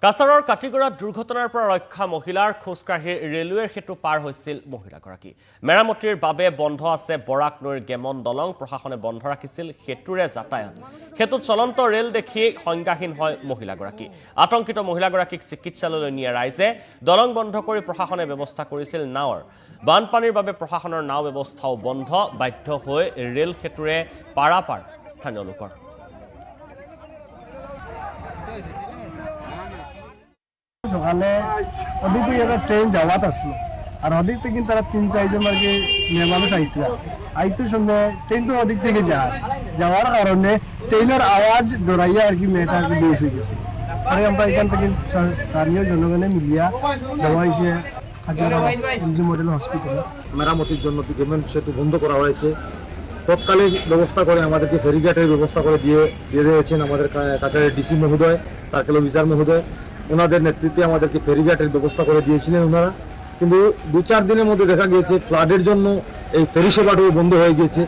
কাছাৰৰ কাটিগড়াত দুৰ্ঘটনাৰ পৰা ৰক্ষা মহিলাৰ খোজকাঢ়ি ৰেলৱেৰ সেতু পাৰ হৈছিল মহিলাগৰাকী। মেৰামতিৰ বাবে বন্ধ আছে বৰাক নৈৰ গেমন দলং। প্ৰশাসনে বন্ধ ৰাখিছিল সেতুৰে যাতায়াত। সেতুত চলন্ত ৰেল দেখি সংজ্ঞাহীন হয় মহিলাগৰাকী। আতংকিত মহিলাগৰাকীক চিকিৎসালয়লৈ নিয়ে ৰাইজে। দলং বন্ধ কৰি প্ৰশাসনে ব্যৱস্থা কৰিছিল নাৱৰ। বানপানীৰ বাবে প্ৰশাসনৰ নাও ব্যৱস্থাও বন্ধ। বাধ্য হৈ ৰেল সেতুৰে পাৰাপাৰ স্থানীয় লোকৰ। সকালে ওদিক থেকে একটা ট্রেন যাওয়াত আসলো আর ওদিক থেকে কিন্তু তারা 3-4 আর কি মেহমানুষ আইতে সময় ট্রেন তো ওদিক থেকে যাওয়ার কারণে ট্রেনের আওয়াজ ডরাইয়া আর কি মেয়েটা আর কি বেশ হয়ে গেছে। পরে আমরা এখান থেকে স্থানীয় জনগণে মিলিয়া দেওয়া হয়েছে মডেল হসপিটালে। মেরামতির জন্য গেমন সেতু বন্ধ করা হয়েছে। তৎকালীন ব্যবস্থা করে আমাদেরকে ফেরিঘাটের ব্যবস্থা করে দিয়ে দিয়েছেন আমাদের কাছে ডিসি মহোদয়, সার্কেল অফিসার মহোদয়। ওনাদের নেতৃত্বে আমাদেরকে ফেরিঘাটের ব্যবস্থা করে দিয়েছিলেন ওনারা। কিন্তু 2-4 দিনের মধ্যে দেখা গিয়েছে ফ্লাডের জন্য এই ফেরি সেবাটাও বন্ধ হয়ে গিয়েছে।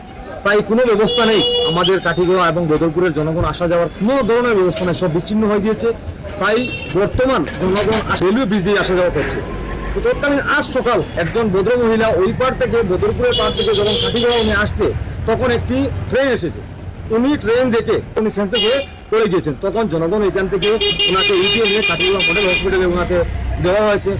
তাই কোনো ব্যবস্থা নেই আমাদের কাঠিগড়া এবং বদরপুরের জনগণ আসা যাওয়ার কোনো ধরনের ব্যবস্থা নেই, সব বিচ্ছিন্ন হয়ে গিয়েছে। তাই বর্তমান জনগণ রেলওয়ে ব্রিজ দিয়ে আসা যাওয়া করছে। তো তৎকালীন আজ সকাল একজন ভদ্র মহিলা ওই পার থেকে বদরপুরের পার থেকে যখন কাঠিগড়া উনি আসছে তখন একটি ট্রেন এসেছে। উনি ট্রেন দেখে উনি সেন্সে হয়ে পড়ে গিয়েছেন। তখন জনগণ এখান থেকে ওনাকে ইউটিএম কাঠিগড়া মডেল হসপিটালে ওনাকে দেওয়া হয়েছে।